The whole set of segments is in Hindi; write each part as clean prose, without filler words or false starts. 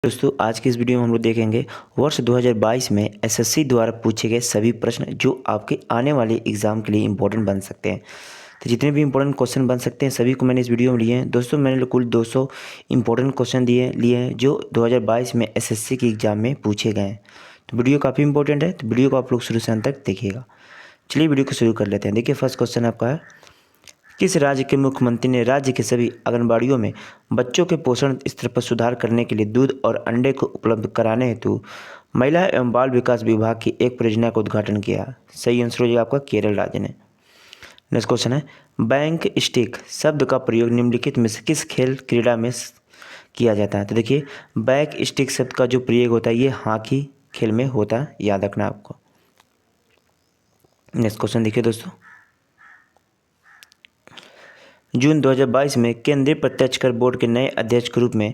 दोस्तों आज की इस वीडियो में हम लोग देखेंगे वर्ष 2022 में एसएससी द्वारा पूछे गए सभी प्रश्न जो आपके आने वाले एग्जाम के लिए इंपॉर्टेंट बन सकते हैं। तो जितने भी इंपॉर्टेंट क्वेश्चन बन सकते हैं सभी को मैंने इस वीडियो में लिए हैं। दोस्तों मैंने कुल 200 इंपॉर्टेंट क्वेश्चन लिए हैं जो 2022 में एसएससी के एग्ज़ाम में पूछे गए हैं। तो वीडियो काफ़ी इंपॉर्टेंट है, तो वीडियो को आप लोग शुरू से अंत तक देखिएगा। चलिए वीडियो को शुरू कर लेते हैं। देखिए फर्स्ट क्वेश्चन आपका है, किस राज्य के मुख्यमंत्री ने राज्य के सभी आंगनबाड़ियों में बच्चों के पोषण स्तर पर सुधार करने के लिए दूध और अंडे को उपलब्ध कराने हेतु महिला एवं बाल विकास विभाग की एक परियोजना का उद्घाटन किया? सही आंसर हो जाएगा आपका केरल राज्य ने। नेक्स्ट क्वेश्चन है, बैंक स्टिक शब्द का प्रयोग निम्नलिखित में से किस खेल क्रीड़ा में किया जाता है? तो देखिए बैक स्टिक शब्द का जो प्रयोग होता है ये हॉकी खेल में होता है, याद रखना आपको। नेक्स्ट क्वेश्चन देखिए दोस्तों, जून 2022 में केंद्रीय प्रत्यक्ष कर बोर्ड के नए अध्यक्ष के रूप में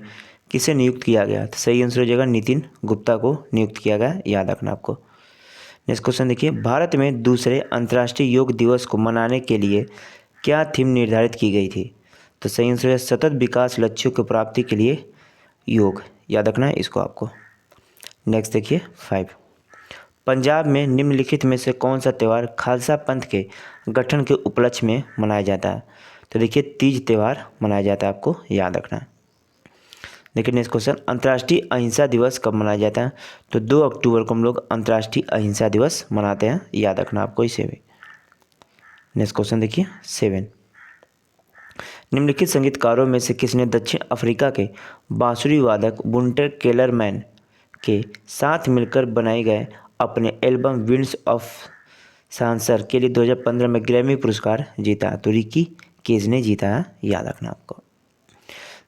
किसे नियुक्त किया गया? तो सही आंसर हो जाएगा नितिन गुप्ता को नियुक्त किया गया, याद रखना आपको। नेक्स्ट क्वेश्चन देखिए, भारत में दूसरे अंतर्राष्ट्रीय योग दिवस को मनाने के लिए क्या थीम निर्धारित की गई थी? तो सही आंसर है सतत विकास लक्ष्यों की प्राप्ति के लिए योग, याद रखना है इसको आपको। नेक्स्ट देखिए 5, पंजाब में निम्नलिखित में से कौन सा त्यौहार खालसा पंथ के गठन के उपलक्ष्य में मनाया जाता है? तो देखिए तीज त्यौहार मनाया जाता है, आपको याद रखना है। देखिए नेक्स्ट क्वेश्चन, अंतर्राष्ट्रीय अहिंसा दिवस कब मनाया जाता है? तो 2 अक्टूबर को हम लोग अंतर्राष्ट्रीय अहिंसा दिवस मनाते हैं, याद रखना आपको इसे भी। नेक्स्ट क्वेश्चन देखिए 7, निम्नलिखित संगीतकारों में से किसने दक्षिण अफ्रीका के बांसुरी वादक वुल्टर केलरमैन के साथ मिलकर बनाए गए अपने एल्बम विंड्स ऑफ सांसर के लिए 2015 में ग्रैमी पुरस्कार जीता? तो रिकी केज ने जीता है, याद रखना आपको।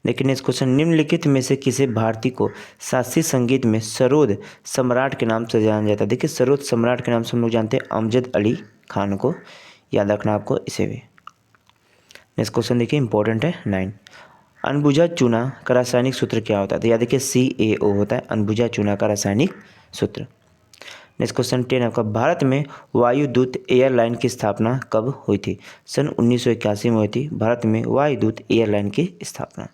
देखिए नेक्स्ट क्वेश्चन, निम्नलिखित में से किसे भारती को शास्त्रीय संगीत में सरोद सम्राट के नाम से जाना जाता है? देखिए सरोद सम्राट के नाम से हम लोग जानते हैं अमजद अली खान को, याद रखना आपको इसे भी। नेक्स्ट क्वेश्चन देखिए इंपॉर्टेंट है 9, अनबुझा चूना का रासायनिक सूत्र क्या होता है? तो याद देखिए CaO होता है अनबुझा चूना का रासायनिक सूत्र। नेक्स्ट क्वेश्चन 10 आपका, भारत में वायुदूत एयरलाइन की स्थापना कब हुई थी? सन 1981 में हुई थी भारत में वायुदूत एयरलाइन की स्थापना।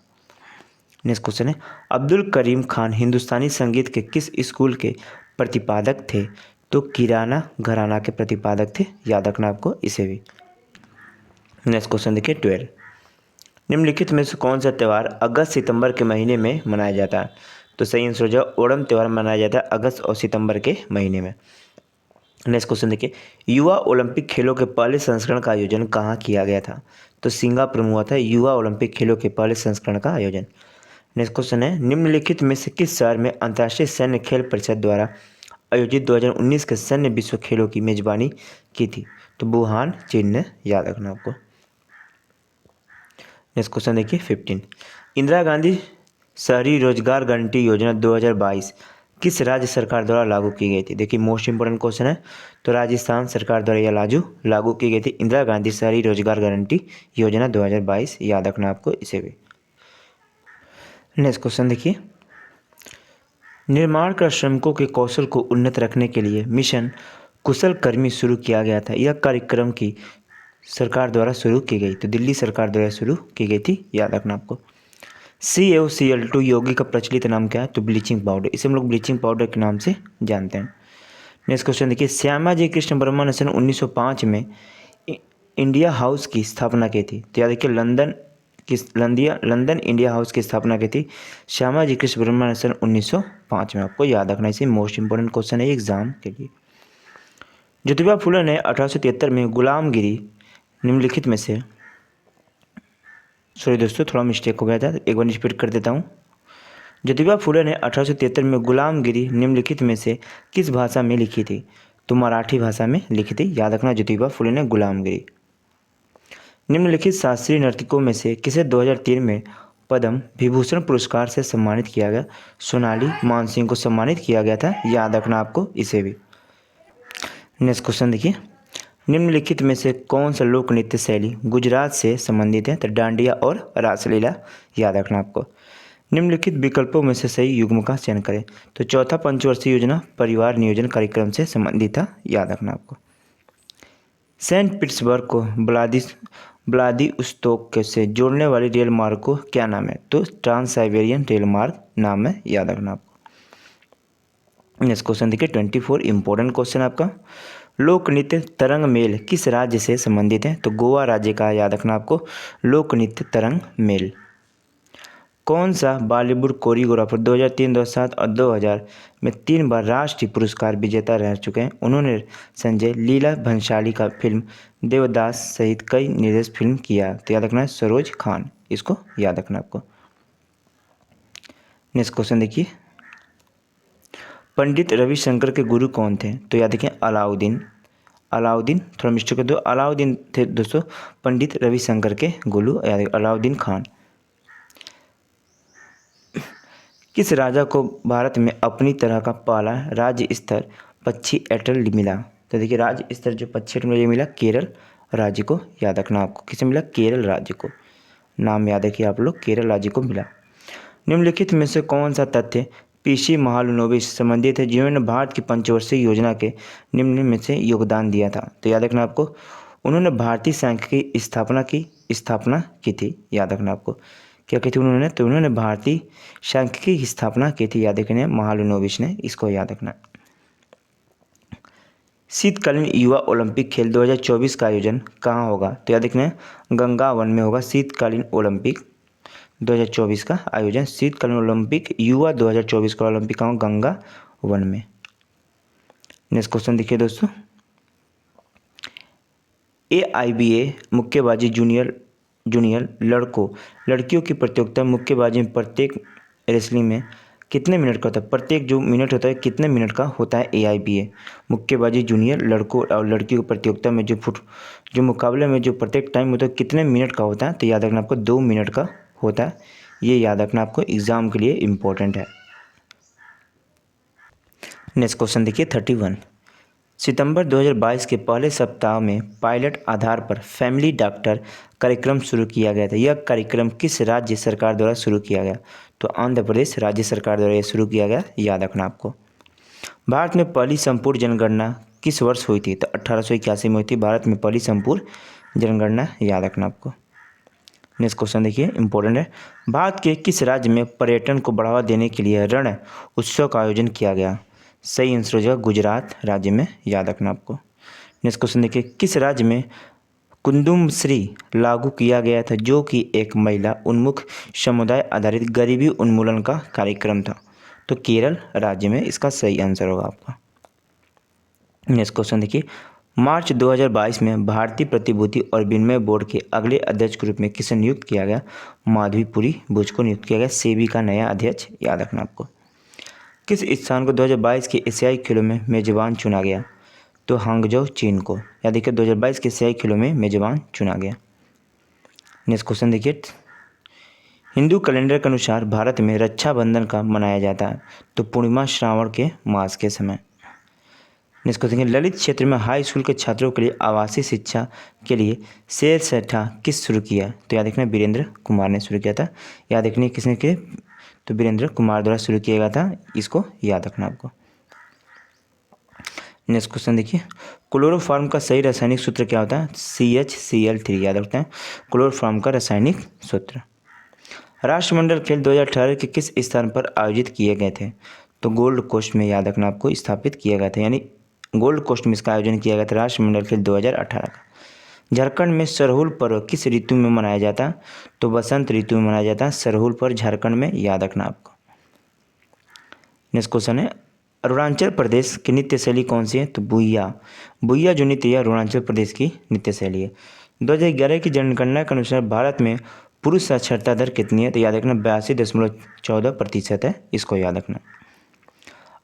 नेक्स्ट क्वेश्चन है, अब्दुल करीम खान हिंदुस्तानी संगीत के किस स्कूल के प्रतिपादक थे? तो किराना घराना के प्रतिपादक थे, याद रखना आपको इसे भी। नेक्स्ट क्वेश्चन देखिए 12, निम्नलिखित में से कौन सा त्यौहार अगस्त सितंबर के महीने में मनाया जाता है? तो सही आंसर हो जाए ओणम त्यौहार मनाया जाता है अगस्त और सितंबर के महीने में। नेक्स्ट क्वेश्चन देखिए, युवा ओलंपिक खेलों के पहले संस्करण का आयोजन कहाँ किया गया था? तो सिंगापुर में हुआ था युवा ओलंपिक खेलों के पहले संस्करण का आयोजन। नेक्स्ट क्वेश्चन है, निम्नलिखित में से किस शहर में अंतर्राष्ट्रीय सैन्य खेल परिषद द्वारा आयोजित 2019 के सैन्य विश्व खेलों की मेजबानी की थी? तो वुहान चीन ने, याद रखना आपको। नेक्स्ट क्वेश्चन देखिए 15, इंदिरा गांधी शहरी रोजगार गारंटी योजना 2022 किस राज्य सरकार द्वारा लागू की गई थी? देखिए मोस्ट इंपोर्टेंट क्वेश्चन है, तो राजस्थान सरकार द्वारा यह लागू की गई थी इंदिरा गांधी शहरी रोजगार गारंटी योजना 2022, याद रखना आपको इसे भी। नेक्स्ट क्वेश्चन देखिए, निर्माण कर श्रमिकों के कौशल को उन्नत रखने के लिए मिशन कुशल कर्मी शुरू किया गया था। यह कार्यक्रम की सरकार द्वारा शुरू की गई, तो दिल्ली सरकार द्वारा शुरू की गई थी, याद रखना आपको। CaCl2 यौगिक का प्रचलित नाम क्या है? तो ब्लीचिंग पाउडर, इसे हम लोग ब्लीचिंग पाउडर के नाम से जानते हैं। नेक्स्ट क्वेश्चन देखिए, श्यामाजी कृष्ण वर्मा ने सन 1905 में इंडिया हाउस की स्थापना की थी? तो याद देखिए लंदन इंडिया हाउस की स्थापना की थी श्यामाजी कृष्ण वर्मा ने सन 1905 में, आपको याद रखना, इसे मोस्ट इंपोर्टेंट क्वेश्चन है एग्जाम के लिए। ज्योतिबा फुले ने 1873 में गुलामगिरी निम्नलिखित में से, सॉरी दोस्तों थोड़ा मिस्टेक हो गया था, एक बार रिपीट कर देता हूँ। ज्योतिबा फुले ने 1873 में गुलामगिरी निम्नलिखित में से किस भाषा में लिखी थी? तो मराठी भाषा में लिखी थी, याद रखना ज्योतिबा फुले ने गुलामगिरी। निम्नलिखित शास्त्रीय नर्तकों में से किसे 2003 में पद्म विभूषण पुरस्कार से सम्मानित किया गया? सोनाली मानसिंह को सम्मानित किया गया था, याद रखना आपको इसे भी। नेक्स्ट क्वेश्चन देखिए, निम्नलिखित में से कौन सा लोक नृत्य शैली गुजरात से संबंधित है? तो डांडिया और रासलीला, याद रखना आपको। निम्नलिखित विकल्पों में से सही युग्म का चयन करें? तो चौथा पंचवर्षीय योजना परिवार नियोजन कार्यक्रम से संबंधित था, याद रखना आपको। सेंट पीटर्सबर्ग को व्लादिवोस्तोक से जोड़ने वाली रेल मार्ग को क्या नाम है? तो ट्रांस साइबेरियन रेल मार्ग नाम है, याद रखना आपको। नेक्स्ट क्वेश्चन देखिए 24 इंपॉर्टेंट क्वेश्चन आपका। लोक नृत्य तरंग मेल किस राज्य से संबंधित है? तो गोवा राज्य का, याद रखना आपको, लोक नृत्य तरंग मेल। कौन सा बॉलीवुड कोरियोग्राफर 2003, 2007 और 2000 में 3 बार राष्ट्रीय पुरस्कार विजेता रह चुके हैं? उन्होंने संजय लीला भंसाली का फिल्म देवदास सहित कई निर्देशित फिल्म किया, तो याद रखना है सरोज खान, इसको याद रखना आपको। नेक्स्ट क्वेश्चन देखिए, पंडित रविशंकर के गुरु कौन थे? तो याद रखें अलाउद्दीन। अलाउद्दीन, थोड़ा मिस्टेक कर दो, अलाउद्दीन थे दोस्तों पंडित रविशंकर के गुरु, याद अलाउद्दीन खान। किस राजा को भारत में अपनी तरह का पहला राज्य स्तर पक्षी अटल मिला? तो देखिए राज्य स्तर जो पक्षी अटल ये मिला केरल राज्य को, याद रखना आपको। किसे मिला? केरल राज्य को, नाम याद रखिए आप लोग, केरल राज्य को मिला। निम्नलिखित में से कौन सा तथ्य पीसी महालनोबिस से संबंधित है जिन्होंने भारत की पंचवर्षीय योजना के निम्न में से योगदान दिया था? तो याद रखना आपको, उन्होंने भारतीय सांख्यिकी की स्थापना की थी, याद रखना आपको। क्या की थी उन्होंने? तो उन्होंने भारतीय सांख्यिकी की स्थापना की थी, याद रखना महालनोबिस ने, इसको याद रखना। शीतकालीन युवा ओलंपिक खेल 2024 का आयोजन कहाँ होगा? तो याद रखना गंगा वन में होगा शीतकालीन ओलंपिक 2024 का आयोजन। शीतकालीन ओलंपिक युवा 2024 का ओलंपिक कहाँ? गंगा वन में। नेक्स्ट क्वेश्चन देखिए दोस्तों, AIBA मुक्केबाजी जूनियर लड़कियों की प्रतियोगिता मुक्केबाजी में प्रत्येक रेसलिंग में कितने मिनट का होता है? प्रत्येक जो मिनट होता है कितने मिनट का होता है? AIBA मुक्केबाजी जूनियर लड़कों और लड़कियों की प्रतियोगिता में जो मुकाबले में जो प्रत्येक टाइम होता है कितने मिनट का होता है? तो याद रखना आपको 2 मिनट का होता है, ये याद रखना आपको, एग्जाम के लिए इम्पोर्टेंट है। नेक्स्ट क्वेश्चन देखिए 31, सितंबर 2022 के पहले सप्ताह में पायलट आधार पर फैमिली डॉक्टर कार्यक्रम शुरू किया गया था। यह कार्यक्रम किस राज्य सरकार द्वारा शुरू किया गया? तो आंध्र प्रदेश राज्य सरकार द्वारा यह शुरू किया गया, याद रखना आपको। भारत में पहली संपूर्ण जनगणना किस वर्ष हुई थी? तो 1881 में हुई थी भारत में पहली संपूर्ण जनगणना, याद रखना आपको। नेक्स्ट क्वेश्चन देखिए इंपॉर्टेंट है, भारत के किस राज्य में पर्यटन को बढ़ावा देने के लिए रण उत्सव का आयोजन किया गया? सही आंसर हो जाएगा गुजरात राज्य में, याद रखना आपको। नेक्स्ट क्वेश्चन देखिए, किस राज्य में कुंदुमश्री लागू किया गया था जो कि एक महिला उन्मुख समुदाय आधारित गरीबी उन्मूलन का कार्यक्रम था? तो केरल राज्य में, इसका सही आंसर होगा आपका। नेक्स्ट क्वेश्चन देखिए, मार्च 2022 में भारतीय प्रतिभूति और विनिमय बोर्ड के अगले अध्यक्ष के रूप में किसे नियुक्त किया गया? माधवीपुरी बुच को नियुक्त किया गया सेबी का नया अध्यक्ष, याद रखना आपको। किस स्थान को 2022 के एशियाई खेलों में मेजबान चुना गया? तो हांगझो चीन को, याद देखिए 2022 के एशियाई खेलों में मेजबान चुना गया। नेक्स्ट क्वेश्चन देखिए, हिंदू कैलेंडर के अनुसार भारत में रक्षाबंधन का मनाया जाता है तो पूर्णिमा श्रावण के मास के समय। नेक्स्ट क्वेश्चन देखिए, ललित क्षेत्र में हाई स्कूल के छात्रों के लिए आवासीय शिक्षा के लिए शेर सठा किस शुरू किया? तो याद रखना वीरेंद्र कुमार ने शुरू किया था, याद रखना किसने किया? तो वीरेंद्र कुमार द्वारा शुरू किया गया था, इसको याद रखना आपको। नेक्स्ट क्वेश्चन देखिए, क्लोरोफॉर्म का सही रासायनिक सूत्र क्या होता है? CHCl3, याद रखते हैं क्लोरोफॉर्म का रासायनिक सूत्र। राष्ट्रमंडल खेल 2018 के किस स्थान पर आयोजित किए गए थे? तो गोल्ड कोस्ट में, याद रखना आपको, स्थापित किया गया था, यानी गोल्ड कोस्ट में इसका आयोजन किया गया था राष्ट्रमंडल खेल 2018 का। झारखंड में सरहुल पर्व किस ऋतु में मनाया जाता है? तो बसंत ऋतु में मनाया जाता है सरहुल पर्व झारखंड में, याद रखना आपको। नेक्स्ट क्वेश्चन है, अरुणाचल प्रदेश की नृत्य शैली कौन सी है? तो बुइया जो नृत्य है अरुणाचल प्रदेश की नृत्य शैली है। 2011 की जनगणना के अनुसार भारत में पुरुष साक्षरता दर कितनी है? तो याद रखना 82.14% है, इसको याद रखना।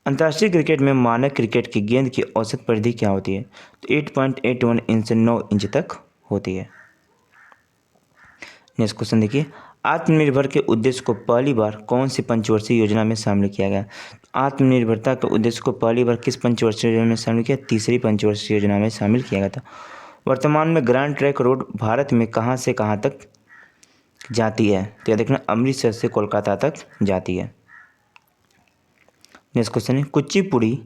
अंतर्राष्ट्रीय क्रिकेट में मानक क्रिकेट की गेंद की औसत परिधि क्या होती है? तो 8.81 इंच से 9 इंच तक होती है। नेक्स्ट क्वेश्चन देखिए, आत्मनिर्भर के उद्देश्य को पहली बार कौन सी पंचवर्षीय योजना में शामिल किया गया? आत्मनिर्भरता के उद्देश्य को पहली बार किस पंचवर्षीय योजना में शामिल किया? तीसरी पंचवर्षीय योजना में शामिल किया गया था। वर्तमान में ग्रैंड ट्रैंक रोड भारत में कहाँ से कहाँ तक जाती है? तो याद रखना अमृतसर से कोलकाता तक जाती है। नेक्स्ट क्वेश्चन है, कुचिपुड़ी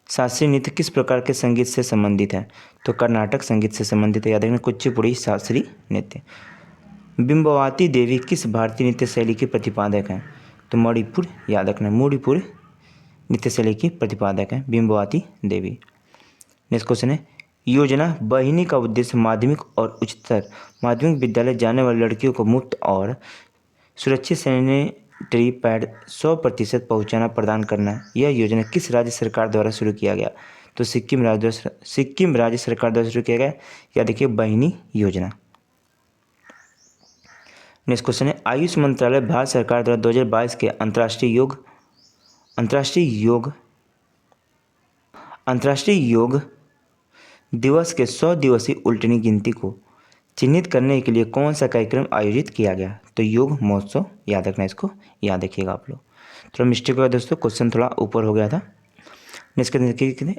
शास्त्रीय नृत्य किस प्रकार के संगीत से संबंधित है? तो कर्नाटक संगीत से संबंधित है। याद रखना कुचिपुड़ी शास्त्रीय नृत्य। बिंबवाती देवी किस भारतीय नृत्य शैली की प्रतिपादक हैं? तो मणिपुर, याद रखना मणिपुर नृत्य शैली की प्रतिपादक है बिंबवाती देवी। नेक्स्ट क्वेश्चन है, योजना वाहिनी का उद्देश्य माध्यमिक और उच्चतर माध्यमिक विद्यालय जाने वाली लड़कियों को मुफ्त और सुरक्षित सैनिटरी पैड 100% पहुँचाना प्रदान करना। यह योजना किस राज्य सरकार द्वारा शुरू किया गया? तो सिक्किम राज्य सरकार द्वारा शुरू किया गया। या देखिए वाहिनी योजना। नेक्स्ट क्वेश्चन है, आयुष मंत्रालय भारत सरकार द्वारा 2022 के अंतर्राष्ट्रीय योग दिवस के 100 दिवसीय उल्टनी गिनती को चिन्हित करने के लिए कौन सा कार्यक्रम आयोजित किया गया? तो योग महोत्सव। याद रखना, इसको याद रखिएगा आप लोग। थोड़ा मिस्टेक हुआ दोस्तों, क्वेश्चन थोड़ा ऊपर हो गया था। नेक्स्ट देखिए,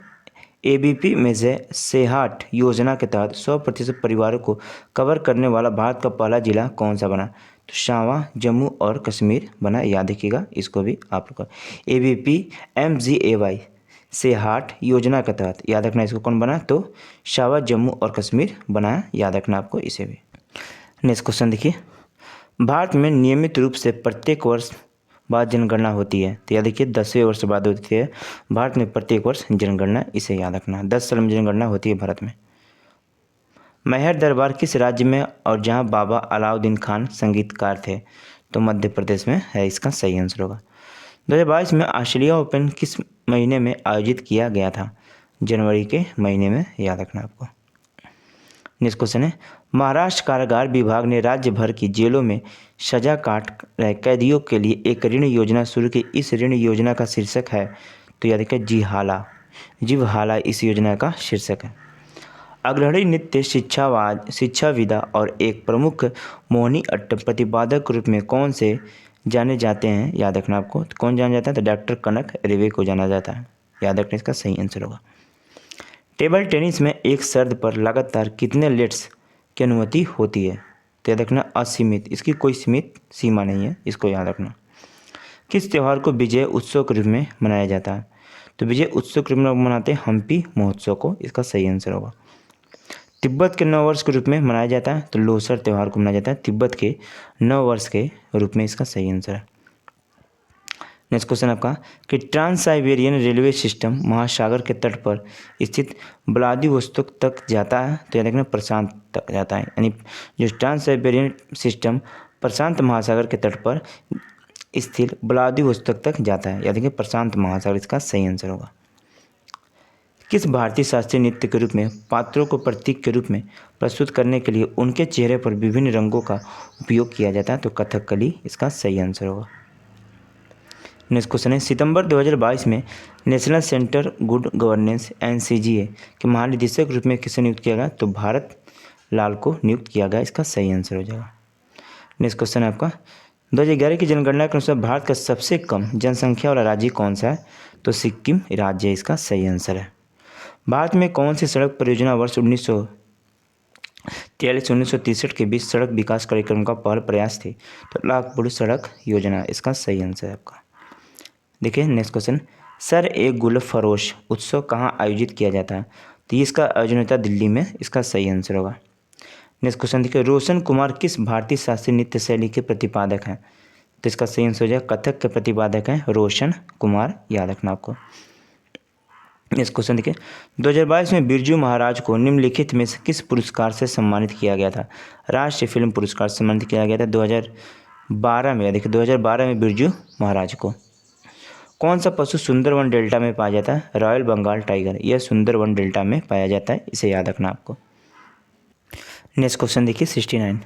एबीपी में से सेहाट योजना के तहत 100% परिवारों को कवर करने वाला भारत का पहला जिला कौन सा बना? तो शावा जम्मू और कश्मीर बना। याद रखिएगा इसको भी आप लोग। ABPMGAY सेहाट योजना के तहत याद रखना इसको कौन बना? तो शावा जम्मू और कश्मीर बनाया। याद रखना आपको इसे भी। नेक्स्ट क्वेश्चन देखिए, भारत में नियमित रूप से प्रत्येक वर्ष बाद जनगणना होती है। तो याद देखिए 10वें वर्ष बाद होती है भारत में प्रत्येक वर्ष जनगणना। इसे याद रखना 10 साल में जनगणना होती है भारत में। मैहर दरबार किस राज्य में और जहां बाबा अलाउद्दीन खान संगीतकार थे? तो मध्य प्रदेश में है इसका सही आंसर होगा। 2022 में ऑस्ट्रेलिया ओपन किस महीने में आयोजित किया गया था? जनवरी के महीने में। याद रखना आपको। नेक्स्ट क्वेश्चन है, महाराष्ट्र कारागार विभाग ने राज्य भर की जेलों में सजा काट रहे कैदियों के लिए एक ऋण योजना शुरू की। इस ऋण योजना का शीर्षक है? तो याद रखिए जीवहाला इस योजना का शीर्षक है। अग्रणी नृत्य शिक्षाविदा और एक प्रमुख मोहिनी अट्टम प्रतिपादक के रूप में कौन से जाने जाते हैं? याद रखना आपको। तो कौन जाना जाता है? तो डॉक्टर कनक रेवे को जाना जाता है। याद रखना इसका सही आंसर होगा। टेबल टेनिस में एक सर्द पर लगातार कितने लेट्स की अनुमति होती है? तो याद रखना असीमित, इसकी कोई सीमित सीमा नहीं है, इसको याद रखना। किस त्यौहार को विजय उत्सव के रूप में मनाया जाता है? तो विजय उत्सव के रूप में मनाते हैं हम्पी महोत्सव को। इसका सही आंसर होगा। तिब्बत के नव वर्ष के रूप में मनाया जाता है? तो लोसर त्यौहार को मनाया जाता है तिब्बत के नव वर्ष के रूप में। इसका सही आंसर है। नेक्स्ट क्वेश्चन आपका कि ट्रांस साइबेरियन रेलवे सिस्टम महासागर के तट पर स्थित व्लादिवोस्तोक तक जाता है? तो याद रखना प्रशांत तक जाता है। यानी जो ट्रांस साइबेरियन सिस्टम प्रशांत महासागर के तट पर स्थित व्लादिवोस्तोक तक जाता है। याद रखिए प्रशांत महासागर इसका सही आंसर होगा। किस भारतीय शास्त्रीय नृत्य के रूप में पात्रों को प्रतीक के रूप में प्रस्तुत करने के लिए उनके चेहरे पर विभिन्न रंगों का उपयोग किया जाता है? तो कथकली इसका सही आंसर होगा। नेक्स्ट क्वेश्चन है, सितंबर 2022 में national centre good governance NCGA के महानिदेशक के रूप में किसे नियुक्त किया गया? तो भारत लाल को नियुक्त किया गया। इसका सही आंसर हो जाएगा। नेक्स्ट क्वेश्चन है आपका 2011 की जनगणना के अनुसार भारत का सबसे कम जनसंख्या वाला राज्य कौन सा है? तो सिक्किम राज्य इसका सही आंसर है। भारत में कौन सी सड़क परियोजना वर्ष 1943-1963 के बीच सड़क विकास कार्यक्रम का पहल प्रयास थी? तो नागपुर सड़क योजना इसका सही आंसर है आपका। देखिए नेक्स्ट क्वेश्चन, सर ए गुलफरोश उत्सव कहाँ आयोजित किया जाता है? तो इसका आयोजन होता है दिल्ली में। इसका सही आंसर होगा। नेक्स्ट क्वेश्चन देखिए, रोशन कुमार किस भारतीय शास्त्रीय नृत्य शैली के प्रतिपादक हैं? तो इसका सही आंसर हो जाएगा कथक के प्रतिपादक हैं रोशन कुमार। याद रखना आपको। नेक्स्ट क्वेश्चन देखिए, 2022 में बिरजू महाराज को निम्नलिखित में से किस पुरस्कार से सम्मानित किया गया था? राष्ट्रीय फिल्म पुरस्कार से सम्मानित किया गया था 2012 में। देखिए 2012 में बिरजू महाराज को। कौन सा पशु सुंदरवन डेल्टा में पाया जाता है? Royal Bengal tiger. यह सुंदरवन डेल्टा में पाया जाता है, इसे याद रखना आपको। नेक्स्ट क्वेश्चन देखिए 69,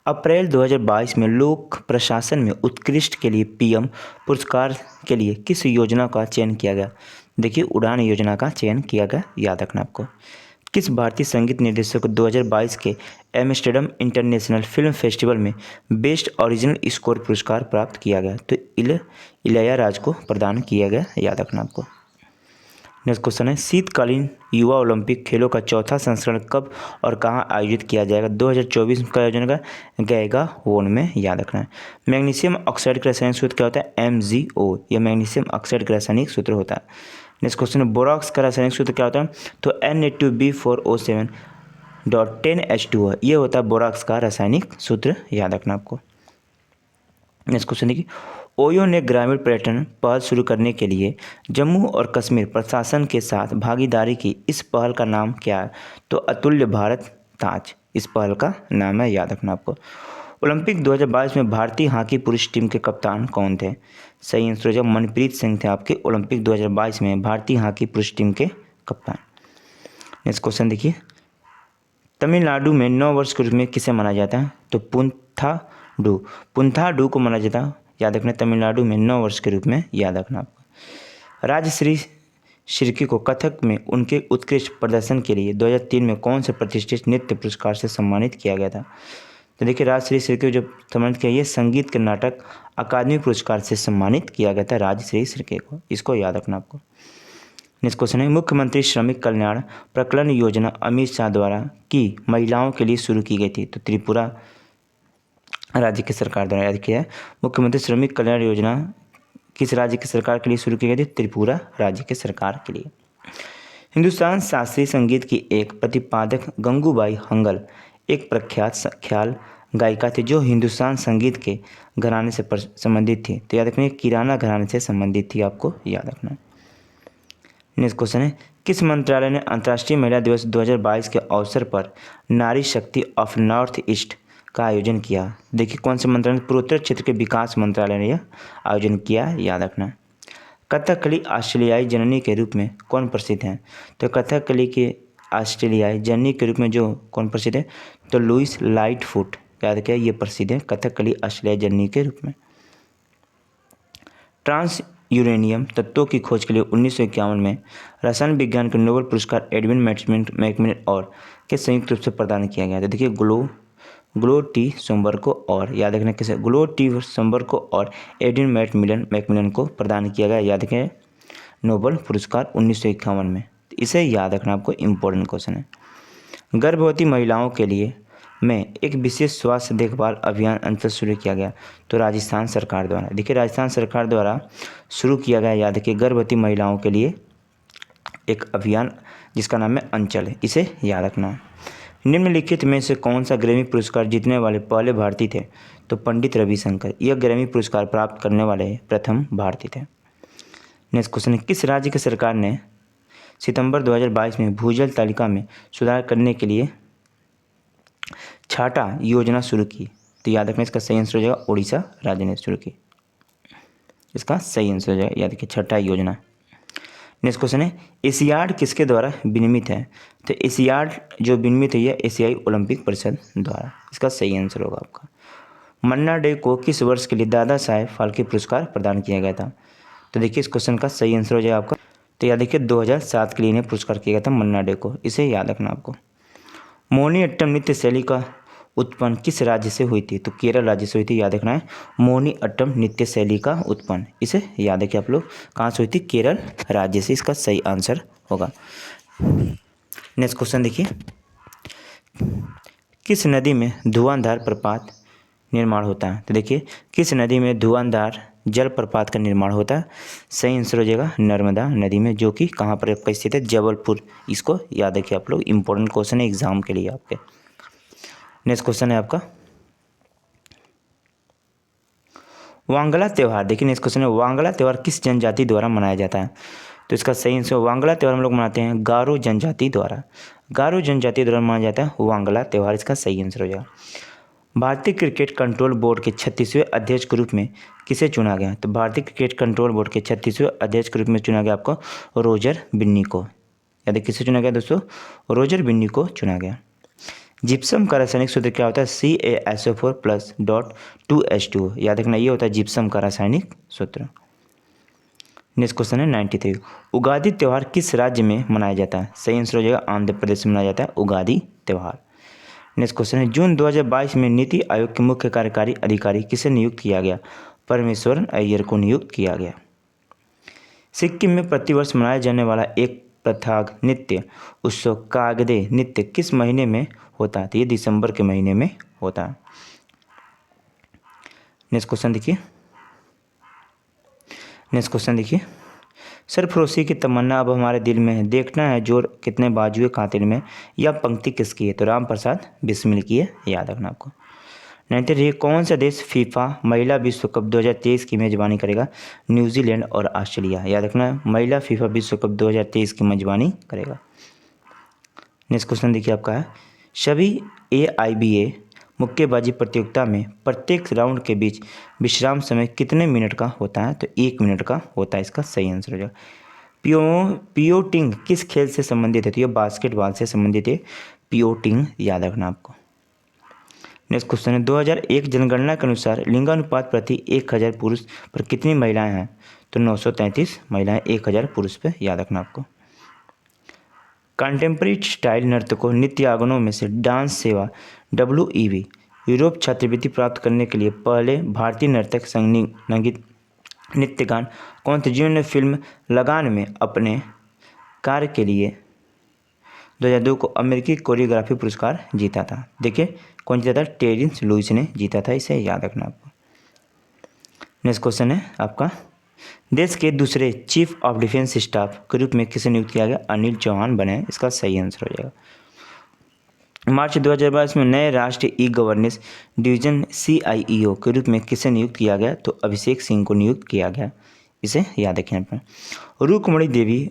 अप्रैल 2022 में लोक प्रशासन में उत्कृष्ट के लिए PM पुरस्कार के लिए किस योजना का चयन किया गया? देखिए उड़ान योजना का चयन किया गया। याद रखना आपको। किस भारतीय संगीत निर्देशक को 2022 के एम्स्टर्डम इंटरनेशनल फिल्म फेस्टिवल में बेस्ट ओरिजिनल स्कोर पुरस्कार प्राप्त किया गया? तो इलैयाराजा को प्रदान किया गया। याद रखना आपको। नेक्स्ट क्वेश्चन है, शीतकालीन युवा ओलंपिक खेलों का चौथा संस्करण कब और कहाँ आयोजित किया जाएगा? 2024 का आयोजन का गैगावोन में। याद रखना है। मैग्नीशियम ऑक्साइड का रासायनिक सूत्र क्या होता है? MgO। यह मैग्नीशियम ऑक्साइड का रासायनिक सूत्र होता है। नेक्स्ट क्वेश्चन है बोरॉक्स का रासायनिक सूत्र क्या होता है? तो Na2B4O7.10H2O ये होता है बोरॉक्स का रासायनिक सूत्र, याद रखना आपको। नेक्स्ट क्वेश्चन देखिए, ओयो ने ग्रामीण पर्यटन पहल शुरू करने के लिए जम्मू और कश्मीर प्रशासन के साथ भागीदारी की। इस पहल का नाम क्या है? तो अतुल्य भारत ताज इस पहल का नाम है, याद रखना आपको। ओलंपिक 2022 में भारतीय हॉकी पुरुष टीम के कप्तान कौन थे? सही आंसर हो जाएगा मनप्रीत सिंह थे आपके ओलंपिक 2022 में भारतीय हॉकी पुरुष टीम के कप्तान। नेक्स्ट क्वेश्चन देखिए, तमिलनाडु में 9 वर्ष के रूप में किसे मनाया जाता है? तो पुंथाडू को मनाया जाता है, याद रखना। तमिलनाडु में 9 वर्ष के रूप में, याद रखना आपको। राजश्री शिर्के को कथक में उनके उत्कृष्ट प्रदर्शन के लिए 2003 में कौन से प्रतिष्ठित नृत्य पुरस्कार से सम्मानित किया गया था? तो देखिए राजश्री शिर्के को जो सम्मानित किया, ये संगीत के नाटक अकादमी पुरस्कार से सम्मानित किया गया था राजश्री शिर्के को, इसको याद रखना आपको। नेक्स्ट क्वेश्चन है, मुख्यमंत्री श्रमिक कल्याण प्रकलन योजना अमित शाह द्वारा की महिलाओं के लिए शुरू की गई थी? तो त्रिपुरा राज्य की सरकार द्वारा, याद किया है। मुख्यमंत्री श्रमिक कल्याण योजना किस राज्य की सरकार के लिए शुरू की गई थी? त्रिपुरा राज्य की सरकार के लिए। हिंदुस्तान शास्त्रीय संगीत की एक प्रतिपादक गंगूबाई हंगल एक प्रख्यात ख्याल गायिका थी जो हिंदुस्तान संगीत के घराने से संबंधित थी। तो याद रखना किराना घराने से संबंधित थी, आपको याद रखना। नेक्स्ट क्वेश्चन है, किस मंत्रालय ने अंतर्राष्ट्रीय महिला दिवस 2022 के अवसर पर नारी शक्ति ऑफ नॉर्थ ईस्ट का आयोजन किया? देखिए कौन से मंत्रालय? पूर्वोत्तर क्षेत्र के विकास मंत्रालय ने यह आयोजन किया, याद रखना। कथकली ऑस्ट्रेलियाई जननी के रूप में कौन प्रसिद्ध है? तो कथकली के ऑस्ट्रेलियाई जननी के रूप में जो कौन प्रसिद्ध है? तो लुइस लाइटफुट, याद किया, ये प्रसिद्ध है कथकली ऑस्ट्रेलियाई जननी के रूप में। ट्रांस यूरेनियम तत्वों की खोज के लिए 1951 में रसायन विज्ञान के नोबेल पुरस्कार एडविन मैकमिलन और के संयुक्त रूप से प्रदान किया गया था। देखिए ग्लो टी सोमबर को और, याद रखना किसे? ग्लो टी सोमबर को और एडविन मैकमिलन को प्रदान किया गया, याद रखें, नोबेल पुरस्कार 1951 में। इसे याद रखना आपको, इम्पोर्टेंट क्वेश्चन है। गर्भवती महिलाओं के लिए में एक विशेष स्वास्थ्य देखभाल अभियान अंतर शुरू किया गया? तो राजस्थान सरकार द्वारा। देखिए राजस्थान सरकार द्वारा शुरू किया गया, याद रखिए, गर्भवती महिलाओं के लिए एक अभियान जिसका नाम है अंचल है, इसे याद रखना। निम्नलिखित में से कौन सा ग्रैमी पुरस्कार जीतने वाले पहले भारतीय थे? तो पंडित रविशंकर, यह ग्रैमी पुरस्कार प्राप्त करने वाले प्रथम भारतीय थे। नेक्स्ट क्वेश्चन है, किस राज्य की सरकार ने सितंबर 2022 में भूजल तालिका में सुधार करने के लिए छाटा योजना शुरू की? तो याद रखना इसका सही आंसर हो जाएगा उड़ीसा राज्य ने शुरू की, इसका सही आंसर हो जाएगा, याद रखिए, छठा योजना। नेक्स्ट क्वेश्चन है, एशियाड किसके द्वारा विनियमित है? तो एशियाड जो विनियमित है यह एशियाई ओलंपिक परिषद द्वारा, इसका सही आंसर होगा आपका। मन्ना डे को किस वर्ष के लिए दादा साहेब फाल्के पुरस्कार प्रदान किया गया था? तो देखिए इस क्वेश्चन का सही आंसर हो जाएगा आपका, तो याद देखिए 2007 के लिए इन्हें पुरस्कार किया गया था मन्ना डे को, इसे याद रखना आपको। मोहिनीअट्टम नृत्य शैली का उत्पन्न किस राज्य से हुई थी? तो केरल राज्य से हुई थी, याद रखना है। मोहिनीअट्टम नृत्य शैली का उत्पन्न, इसे याद रखिए आप लोग, कहाँ से हुई थी? केरल राज्य से, इसका सही आंसर होगा। नेक्स्ट क्वेश्चन देखिए, किस नदी में धुआंधार प्रपात निर्माण होता है? तो देखिए किस नदी में धुआंधार जलप्रपात का निर्माण होता है? सही आंसर हो जाएगा नर्मदा नदी में, जो कि कहाँ पर स्थित है? जबलपुर, इसको याद रखिए आप लोग, इंपॉर्टेंट क्वेश्चन है एग्जाम के लिए आपके। नेक्स्ट क्वेश्चन है आपका वांगला त्यौहार। देखिए नेक्स्ट क्वेश्चन है, वांगला त्यौहार किस जनजाति द्वारा मनाया जाता है? तो इसका सही आंसर, वांगला त्यौहार हम लोग मनाते हैं गारो जनजाति द्वारा, गारो जनजाति द्वारा मनाया जाता है वांगला त्यौहार, इसका सही आंसर हो जाएगा। भारतीय क्रिकेट कंट्रोल बोर्ड के 36वें अध्यक्ष के रूप में किसे चुना गया? तो भारतीय क्रिकेट कंट्रोल बोर्ड के 36वें अध्यक्ष के रूप में चुना गया आपको रोजर बिन्नी को, याद किसे चुना गया दोस्तों? रोजर बिन्नी को चुना गया। जिप्सम का रासायनिक सूत्र क्या होता है? CaSO4+.2H2O, याद रखना ये होता है जिप्सम का रासायनिक सूत्र। नेक्स्ट क्वेश्चन है 93, उगादी त्यौहार किस राज्य में मनाया जाता है? सही आंसर हो जाएगा आंध्र प्रदेश में मनाया जाता है उगादी त्यौहार। नेक्स्ट क्वेश्चन है, जून 2022 में नीति आयोग के मुख्य कार्यकारी अधिकारी किसे नियुक्त किया गया? परमेश्वरन अय्यर को नियुक्त किया गया। सिक्किम में प्रतिवर्ष मनाया जाने वाला एक प्रथाग नृत्य उत्सव कागदे नृत्य किस महीने में होता है? तो ये दिसंबर के महीने में होता है। नेक्स्ट क्वेश्चन देखिए, सरफरोशी की तमन्ना अब हमारे दिल में है, देखना है जोर कितने बाजुए कातिल में। यह पंक्ति किसकी है? तो राम प्रसाद बिस्मिल की है, याद रखना आपको। 93 कौन सा देश फीफा महिला विश्व कप 2023 की मेजबानी करेगा? न्यूजीलैंड और ऑस्ट्रेलिया, याद रखना महिला फीफा विश्व कप 2023 की मेजबानी करेगा। नेक्स्ट क्वेश्चन देखिए आपका है, सभी AIBA मुक्केबाजी प्रतियोगिता में प्रत्येक राउंड के बीच विश्राम समय कितने मिनट का होता है? तो 1 मिनट का होता है, इसका सही आंसर हो जाएगा। पियोटिंग किस खेल से संबंधित है? तो ये बास्केटबॉल से संबंधित है पियोटिंग, याद रखना आपको। नेक्स्ट क्वेश्चन है, 2001 जनगणना के अनुसार लिंगानुपात प्रति 1000 पुरुष पर कितनी महिलाएं हैं? तो 933 महिलाएं 1000 पुरुष पर, याद रखना आपको। कंटेम्प्रेरी स्टाइल नर्तकों नृत्यांगनों में से डांस सेवा WEB यूरोप छात्रवृत्ति प्राप्त करने के लिए पहले भारतीय नर्तक संगीत नृत्यगान कौन थे जिन्होंने फिल्म लगान में अपने कार्य के लिए 2002 को अमेरिकी कोरियोग्राफी पुरस्कार जीता था? देखिए कौन जीता था? टेरेंस लुइस ने जीता था, इसे याद रखना आपको। नेक्स्ट क्वेश्चन है आपका, देश के दूसरे चीफ ऑफ डिफेंस स्टाफ के रूप में किसे नियुक्त किया गया? अनिल चौहान बने, इसका सही आंसर हो जाएगा। मार्च 2022 में नए राष्ट्रीय ई गवर्नेंस डिवीजन CIEO के रूप में किसे नियुक्त किया गया? तो अभिषेक सिंह को नियुक्त किया गया, इसे याद रखें अपना। रुक्मणी देवी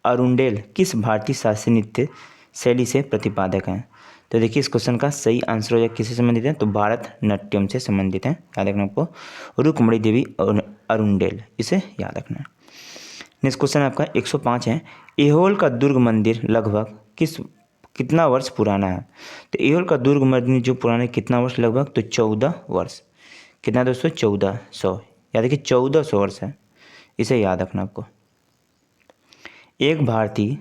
अरुंडेल किस भारतीय शास्त्रीय नृत्य शैली से प्रतिपादक हैं? तो देखिए इस क्वेश्चन का सही आंसर हो जाएगा, किससे संबंधित है? तो भारतनाट्यम से संबंधित है, याद रखना आपको, रुक्मणी देवी अरुंडेल, इसे याद रखना है। नेक्स्ट क्वेश्चन आपका 105 है, ऐहोल का दुर्ग मंदिर लगभग कितना वर्ष पुराना है? तो ऐहोल का दुर्ग मंदिर जो पुराना है कितना वर्ष? लगभग तो 14 वर्ष। कितना दोस्तों? 1400, याद रखिए 1400 वर्ष है, इसे याद रखना आपको। एक भारतीय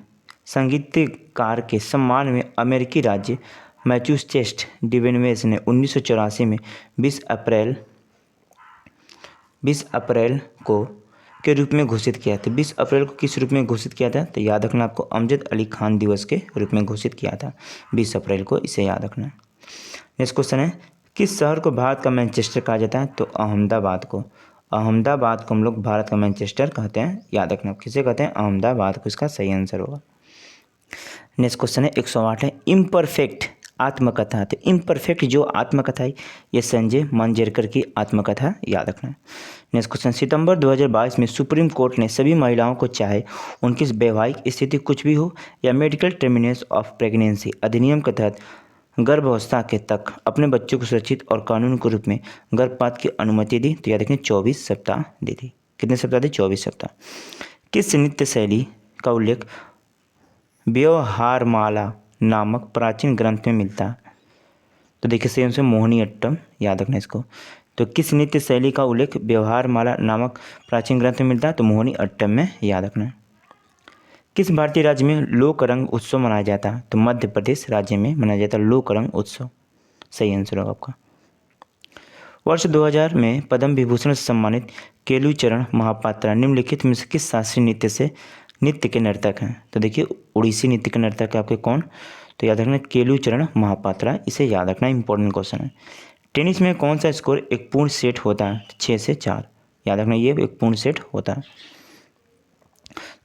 संगीतकार के सम्मान में अमेरिकी राज्य मैसूचेट्स डिवेनवेस ने 1984 में 20 अप्रैल को के रूप में घोषित किया था। 20 अप्रैल को किस रूप में घोषित किया था? तो याद रखना आपको, अमजद अली खान दिवस के रूप में घोषित किया था 20 अप्रैल को, इसे याद रखना। नेक्स्ट क्वेश्चन है, किस शहर को भारत का मैनचेस्टर कहा जाता है? तो अहमदाबाद को हम लोग भारत का मैनचेस्टर कहते हैं, याद रखना। किसे कहते हैं? अहमदाबाद को, इसका सही आंसर होगा। नेक्स्ट क्वेश्चन है 108 है, इम्परफेक्ट आत्मकथा। तो इम्परफेक्ट जो आत्मकथा है ये संजय मंजेरकर की आत्मकथा, याद रखना। नेक्स्ट क्वेश्चन, सितंबर 2022 में सुप्रीम कोर्ट ने सभी महिलाओं को चाहे उनकी वैवाहिक स्थिति कुछ भी हो या मेडिकल टर्मिनेशन ऑफ प्रेगनेंसी अधिनियम के तहत गर्भावस्था के तक अपने बच्चों को सुरक्षित और कानूनी के रूप में गर्भपात की अनुमति दी। तो याद रखें 24 सप्ताह दी थी। कितने सप्ताह दी? 24 सप्ताह। किस नृत्य शैली का उल्लेख व्यवहारमाला नामक प्राचीन ग्रंथ में मिलता है? तो देखिए सेम से मोहिनी अट्टम, याद रखना इसको। तो किस नृत्य शैली का उल्लेख व्यवहारमाला नामक प्राचीन ग्रंथ में मिलता है? तो मोहिनी अट्टम में, याद रखना। किस भारतीय राज्य में लोक रंग उत्सव मनाया जाता है? तो मध्य प्रदेश राज्य में मनाया जाता है लोक रंग उत्सव, सही आंसर होगा आपका। वर्ष 2000 में पद्म विभूषण से सम्मानित केलुचरण महापात्रा निम्नलिखित में से किस शास्त्रीय नृत्य के नर्तक हैं? तो देखिए उड़ीसी नृत्य के नर्तक है आपके कौन? तो याद रखना केलुचरण महापात्रा, इसे याद रखना, इंपॉर्टेंट क्वेश्चन है। टेनिस में कौन सा स्कोर एक पूर्ण सेट होता है? 6 से 4, याद रखना ये एक पूर्ण सेट होता है।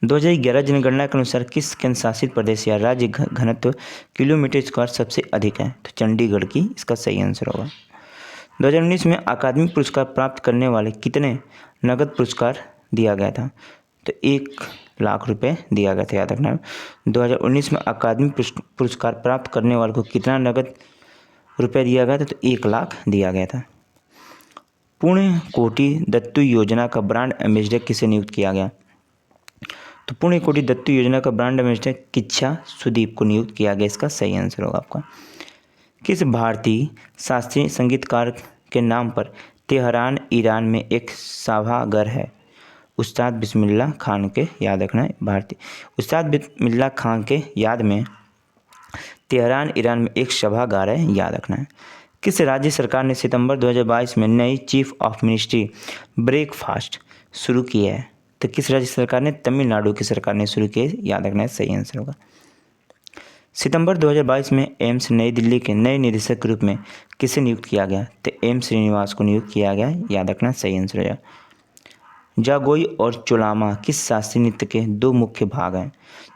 2011 जनगणना के अनुसार किस केंद्र शासित प्रदेश या राज्य घनत्व किलोमीटर स्क्वायर सबसे अधिक है? तो चंडीगढ़ की, इसका सही आंसर होगा। 2019 में अकादमी पुरस्कार प्राप्त करने वाले कितने नगद पुरस्कार दिया गया था? तो 1 लाख रुपए दिया गया था, याद रखना। 2019 में अकादमी पुरस्कार प्राप्त करने वाले को कितना नगद रुपए दिया गया था? तो 1 लाख दिया गया था। पुण्य कोटि दत्तू योजना का ब्रांड एम्बेसडर किसे नियुक्त किया गया? तो पुण्य कोटि दत्तू योजना का ब्रांड एम्बेसडर किच्छा सुदीप को नियुक्त किया गया, इसका सही आंसर होगा आपका। किस भारतीय शास्त्रीय संगीतकार के नाम पर तेहरान ईरान में एक सभागार है? उस्ताद बिस्मिल्लाह खान के, याद रखना है, भारतीय उस्ताद बिस्मिल्लाह खान के याद में तेहरान ईरान में एक सभागार है, याद रखना है। किस राज्य सरकार ने सितंबर 2022 में नई चीफ ऑफ मिनिस्ट्री ब्रेकफास्ट शुरू किया है? तो किस राज्य सरकार ने? तमिलनाडु की सरकार ने शुरू किया, याद रखना है, सही आंसर होगा। सितंबर 2022 में एम्स नई दिल्ली के नए निदेशक के रूप में किसे नियुक्त किया गया? तो एम श्रीनिवास को नियुक्त किया गया, याद रखना, सही आंसर होगा। जागोई और चोलामा किस शास्त्रीय नृत्य के दो मुख्य भाग हैं?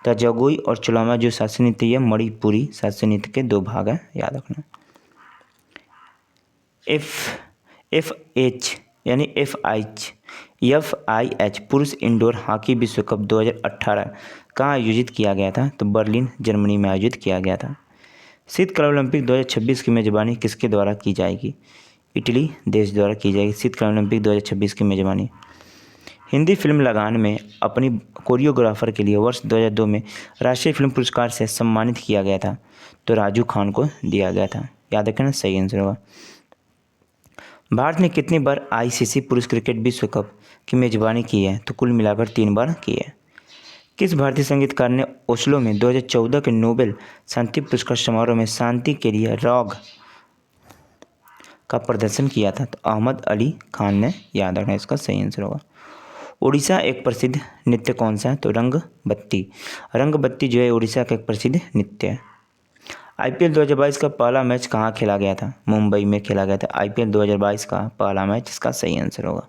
तो जागोई और चोलामा जो शास्त्रीय नृत्य है मणिपुरी शास्त्रीय नृत्य के दो भाग हैं, याद रखना। एफ आई एच पुरुष इंडोर हॉकी विश्व कप 2018 कहाँ आयोजित किया गया था? तो बर्लिन जर्मनी में आयोजित किया गया था। शीतकालीन ओलंपिक 2026 की मेजबानी किसके द्वारा की जाएगी? इटली देश द्वारा की जाएगी शीतकालीन ओलंपिक 2026 की मेजबानी। हिंदी फिल्म लगान में अपनी कोरियोग्राफर के लिए वर्ष 2002 में राष्ट्रीय फिल्म पुरस्कार से सम्मानित किया गया था, तो राजू खान को दिया गया था, याद रखना, सही आंसर होगा। भारत ने कितनी बार आईसीसी पुरुष क्रिकेट विश्व कप की मेजबानी की है? तो कुल मिलाकर 3 बार की है। किस भारतीय संगीतकार ने ओस्लो में 2014 के नोबेल शांति पुरस्कार समारोह में शांति के लिए राग का प्रदर्शन किया था? तो अहमद अली खान ने, याद रखना, इसका सही आंसर होगा। उड़ीसा एक प्रसिद्ध नृत्य कौन सा है? तो रंगबत्ती। रंगबत्ती जो है उड़ीसा का एक प्रसिद्ध नृत्य है। आईपीएल 2022 का पहला मैच कहाँ खेला गया था? मुंबई में खेला गया था आईपीएल 2022 का पहला मैच, इसका सही आंसर होगा।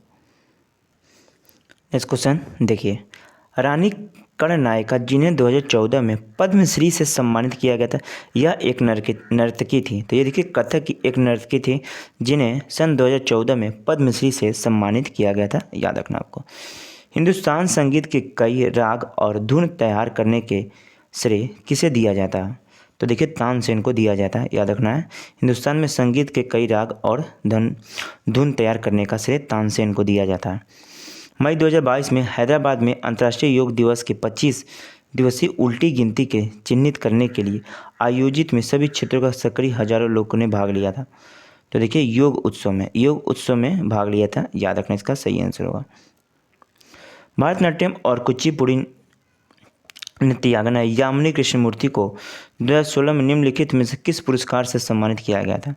नेक्स्ट क्वेश्चन देखिए, रानी कर्णनायका जिन्हें 2014 में पद्मश्री से सम्मानित किया गया था, यह एक नर्तकी थी। तो ये देखिए कथक की एक नर्तकी थी जिन्हें सन 2014 में पद्मश्री से सम्मानित किया गया था, याद रखना आपको। हिंदुस्तान संगीत के कई राग और धुन तैयार करने के श्रेय किसे दिया जाता है? तो देखिए तानसेन को दिया जाता है, याद रखना है। हिंदुस्तान में संगीत के कई राग और धुन तैयार करने का श्रेय तानसेन को दिया जाता है। मई 2022 में हैदराबाद में अंतर्राष्ट्रीय योग दिवस के 25 दिवसीय उल्टी गिनती के चिन्हित करने के लिए आयोजित में सभी क्षेत्रों का सक्रिय हजारों लोगों ने भाग लिया था। तो देखिए योग उत्सव में भाग लिया था, याद रखना, इसका सही आंसर होगा। भारतनाट्यम और कुचिपुड़ी नृत्यांगना यामिनी कृष्णमूर्ति को 2016 में निम्नलिखित में से किस पुरस्कार से सम्मानित किया गया था?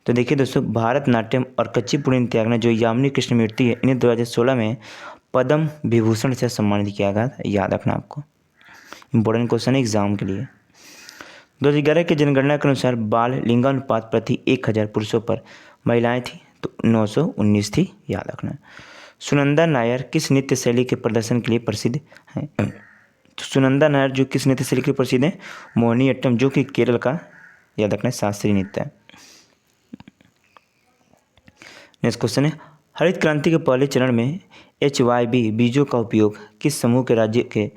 तो देखिए दोस्तों, भारतनाट्यम और कुचिपुड़ी नृत्यांगना जो यामिनी कृष्णमूर्ति है, इन्हें 2016 में पद्म विभूषण से सम्मानित किया गया था, याद रखना आपको। इंपॉर्टेंट क्वेश्चन है एग्जाम के लिए। 2011 की जनगणना के अनुसार बाल लिंगानुपात प्रति 1000 पुरुषों पर महिलाएं थी, तो 919 थी, याद रखना। सुनंदा नायर किस नृत्य शैली के प्रदर्शन के लिए प्रसिद्ध हैं? तो सुनंदा नायर जो किस नृत्य शैली के लिए प्रसिद्ध है? मोहिनीअट्टम, जो कि केरल का, याद रखना, शास्त्रीय नृत्य है। नेक्स्ट क्वेश्चन है, हरित क्रांति के पहले चरण में HYB बीजों का उपयोग किस समूह के राज्य के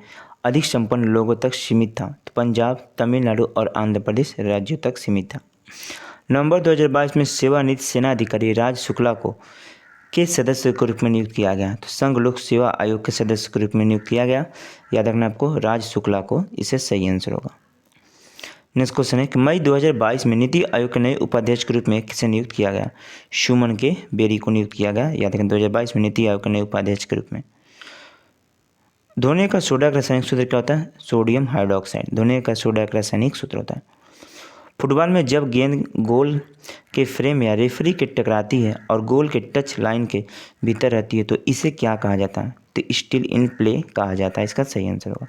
अधिक संपन्न लोगों तक सीमित था? तो पंजाब, तमिलनाडु और आंध्र प्रदेश राज्यों तक सीमित था। नवंबर 2022 में सेवानिवृत्त सेना अधिकारी राज शुक्ला को किस सदस्य के रूप में नियुक्त किया गया? तो संघ लोक सेवा आयोग के सदस्य के रूप में नियुक्त किया गया, याद रखना आपको, राज शुक्ला को, इसे सही आंसर होगा। नेक्स्ट क्वेश्चन है कि मई 2022 में नीति आयोग के नए उपाध्यक्ष के रूप में किसे नियुक्त किया गया? सुमन के बेरी को नियुक्त किया गया, याद रखें, 2022 में नीति आयोग के नए उपाध्यक्ष के रूप में। धोने का सोडा का रासायनिक सूत्र क्या होता है? Sodium hydroxide. धोने का सोडा का रासायनिक सूत्र होता है। फुटबॉल में जब गेंद गोल के फ्रेम या रेफरी के टकराती है और गोल के टच लाइन के भीतर रहती है, तो इसे क्या कहा जाता है? तो स्टिल इन प्ले कहा जाता है, इसका सही आंसर होगा।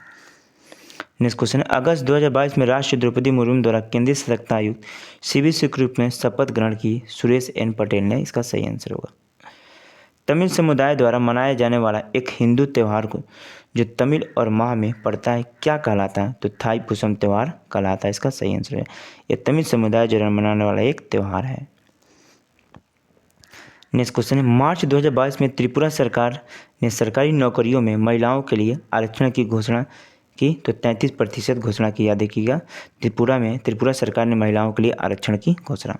नेक्स्ट क्वेश्चन है, अगस्त 2022 में राष्ट्रपति द्रौपदी मुर्मू द्वारा केंद्रीय सतर्कता आयुक्त CBC के रूप में शपथ ग्रहण की सुरेश N पटेल ने, इसका सही आंसर होगा। तमिल समुदाय द्वारा मनाया जाने वाला एक हिंदू त्यौहार को जो तमिल और माह में पड़ता है क्या कहलाता है? तो थाई पुसम त्यौहार कहलाता है, इसका सही आंसर है। यह तमिल समुदाय द्वारा मनाने वाला एक त्यौहार है। नेक्स्ट क्वेश्चन है, मार्च 2022 में त्रिपुरा सरकार ने सरकारी नौकरियों में महिलाओं के लिए आरक्षण की घोषणा की, तो 33% घोषणा की, याद रखिएगा। त्रिपुरा सरकार ने महिलाओं के लिए आरक्षण की घोषणा।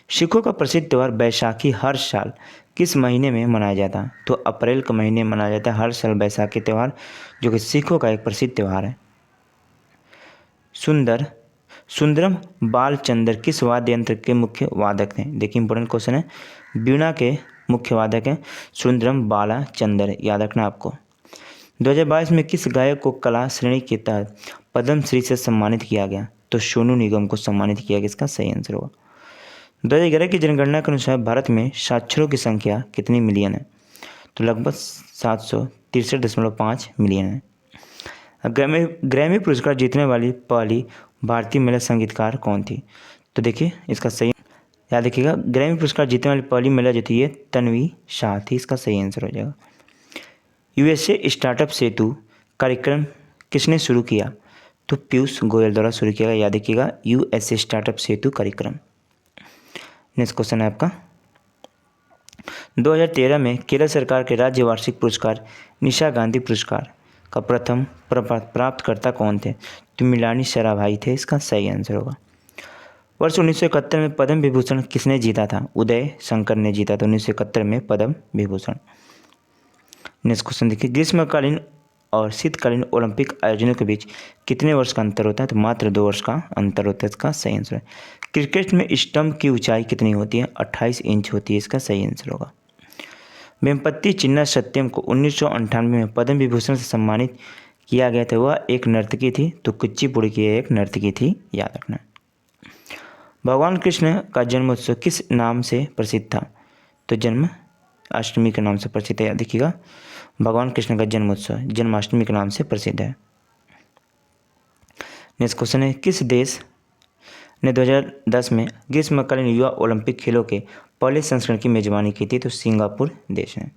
सिखों का प्रसिद्ध त्यौहार बैसाखी हर साल किस महीने में मनाया जाता है? तो अप्रैल के महीने में मनाया जाता है हर साल बैसाखी त्यौहार, जो कि सिखों का एक प्रसिद्ध त्यौहार है। सुंदरम बालचंद्र किस वाद्य यंत्र के मुख्य वादक हैं? देखिए इंपॉर्टेंट क्वेश्चन है, वीणा के मुख्य वादक हैं सुंदरम बालचंद्र, याद रखना आपको। 2022 में किस गायक को कला श्रेणी के तहत पद्मश्री से सम्मानित किया गया? तो सोनू निगम को सम्मानित किया गया, इसका सही आंसर होगा। 2011 की जनगणना के अनुसार भारत में साक्षरों की संख्या कितनी मिलियन है? तो लगभग 763.5 मिलियन है। ग्रैमी पुरस्कार जीतने वाली पहली भारतीय महिला संगीतकार कौन थी? तो देखिए इसका सही, याद रखिएगा, ग्रैमी पुरस्कार जीतने वाली पहली महिला जो थी ये तन्वी शाह थी, इसका सही आंसर हो जाएगा। यूएसए स्टार्टअप सेतु कार्यक्रम किसने शुरू किया? तो पीयूष गोयल द्वारा शुरू किया गया, याद रखिएगा, यूएसए स्टार्टअप सेतु कार्यक्रम। नेक्स्ट क्वेश्चन है आपका, 2013 में केरल सरकार के राज्य वार्षिक पुरस्कार निशा गांधी पुरस्कार का प्रथम प्राप्तकर्ता कौन थे? तो मिलानी सराभाई थे, इसका सही आंसर होगा। वर्ष 1971 में पद्म विभूषण किसने जीता था? उदय शंकर ने जीता था 1971 में पद्म विभूषण। नेक्स्ट क्वेश्चन देखिए, ग्रीष्मकालीन और शीतकालीन ओलंपिक आयोजनों के बीच कितने वर्ष का अंतर होता है? तो मात्र 2 वर्ष का अंतर होता है, इसका सही आंसर है। क्रिकेट में स्टंप की ऊंचाई कितनी होती है? 28 इंच होती है, इसका सही आंसर होगा। वेम्पति चिन्ना सत्यम को 1998 में पद्म विभूषण से सम्मानित किया गया था, वह एक नर्तकी थी, तो कुचिपुड़ी की एक नर्तकी थी, याद रखना। भगवान कृष्ण का जन्मोत्सव किस नाम से प्रसिद्ध था? तो जन्म अष्टमी के नाम से प्रसिद्ध है, याद रखिएगा। भगवान कृष्ण का जन्मोत्सव जन्माष्टमी के नाम से प्रसिद्ध है। नेक्स्ट क्वेश्चन है, किस देश ने 2010 में ग्रीष्मकालीन युवा ओलंपिक खेलों के पहले संस्करण की मेजबानी की थी? तो सिंगापुर देश ने।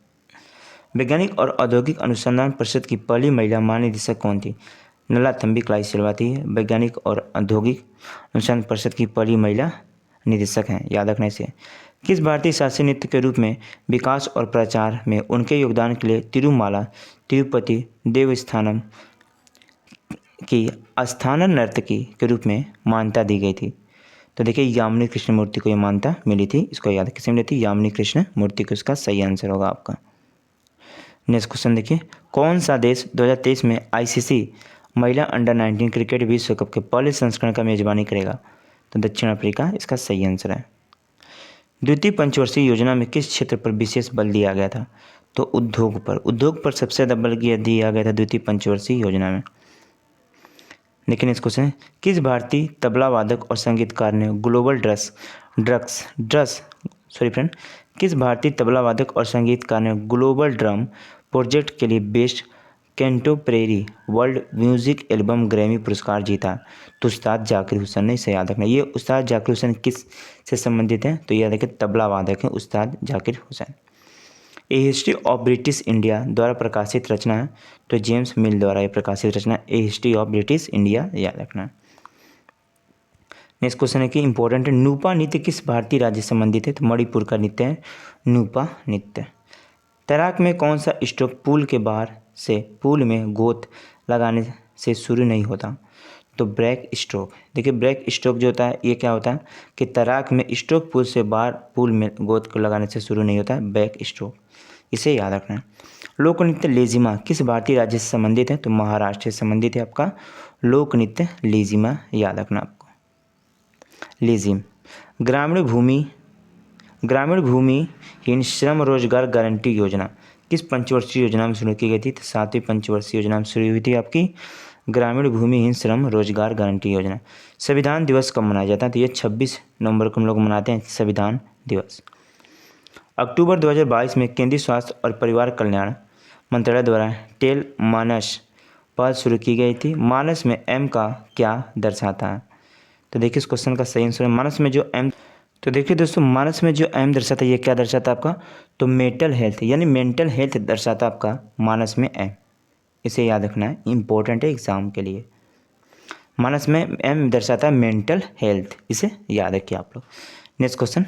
वैज्ञानिक और औद्योगिक अनुसंधान परिषद की पहली महिला महानिदेशक कौन थी? नलाथम्बी क्लाइसिल्वा थी, वैज्ञानिक और औद्योगिक अनुसंधान परिषद की पहली महिला निदेशक हैं, याद रखना इसे। किस भारतीय शास्त्रीय नृत्य के रूप में विकास और प्रचार में उनके योगदान के लिए तिरुमाला तिरुपति देवस्थानम की स्थानन नर्तकी के रूप में मान्यता दी गई थी? तो देखिए, यामिनी कृष्ण मूर्ति को यह मान्यता मिली थी, इसको याद किसने मिली थी? यामिनी कृष्ण मूर्ति को, इसका सही आंसर होगा आपका। नेक्स्ट क्वेश्चन देखिए, कौन सा देश 2023 में आईसीसी महिला अंडर 19 क्रिकेट विश्व कप के पहले संस्करण का मेजबानी करेगा? तो दक्षिण अफ्रीका, इसका सही आंसर है। द्वितीय पंचवर्षीय योजना में किस क्षेत्र पर विशेष बल दिया गया था? तो उद्योग पर सबसे ज़्यादा बल दिया गया था द्वितीय पंचवर्षीय योजना में। लेकिन इस क्वेश्चन, किस भारतीय तबला वादक और संगीतकार ने ग्लोबल किस भारतीय तबला वादक और संगीतकार ने ग्लोबल ड्रम प्रोजेक्ट के लिए best contemporary world music album Grammy पुरस्कार जीता? तो उस्ताद जाकिर हुसैन ने, इसे याद रखना। ये उस्ताद जाकिर हुसैन किस से संबंधित हैं? तो याद रखिए, तबला वादक हैं उस्ताद जाकिर हुसैन। ए हिस्ट्री ऑफ ब्रिटिश इंडिया द्वारा प्रकाशित रचना है, तो जेम्स मिल द्वारा ये प्रकाशित रचना ए हिस्ट्री ऑफ ब्रिटिश इंडिया, याद रखना। नेक्स्ट क्वेश्चन है कि इंपॉर्टेंट है, नूपा नृत्य किस भारतीय राज्य से संबंधित है? तो मणिपुर का नृत्य है नूपा नृत्य। तैराक में कौन सा स्ट्रोक पूल के बाहर से पूल में गोत लगाने से शुरू नहीं होता? तो ब्रेक स्ट्रोक। देखिए, ब्रेक स्ट्रोक जो होता है ये क्या होता है कि तैराक में स्ट्रोक पूल से बाहर पूल में गोत को लगाने से शुरू नहीं होता है, बैक स्ट्रोक, इसे याद रखना है। लोक नृत्य लेजिमा किस भारतीय राज्य से संबंधित है? तो महाराष्ट्र से संबंधित है आपका लोक नृत्य लेजिमा, याद रखना आपको। लेजिम। ग्रामीण भूमिहीन श्रम रोजगार गारंटी योजना किस पंचवर्षीय योजना में शुरू की गई थी? तो 7वीं पंचवर्षीय योजना में शुरू हुई थी आपकी ग्रामीण भूमिहीन श्रम रोजगार गारंटी योजना। संविधान दिवस कब मनाया जाता है? तो ये 26 नवंबर को हम लोग मनाते हैं संविधान दिवस। अक्टूबर 2022 में केंद्रीय स्वास्थ्य और परिवार कल्याण मंत्रालय द्वारा टेल मानस पहल शुरू की गई थी। मानस में एम का क्या दर्शाता है? तो देखिए, इस क्वेश्चन का सही आंसर है मानस में जो एम। तो देखिए दोस्तों, मानस में जो एम दर्शाता है ये क्या दर्शाता है आपका? तो मेंटल हेल्थ, यानी मेंटल हेल्थ दर्शाता है आपका मानस में एम, इसे याद रखना है, इंपॉर्टेंट है एग्जाम के लिए। मानस में एम दर्शाता है मेंटल हेल्थ, इसे याद रखिए आप लोग। नेक्स्ट क्वेश्चन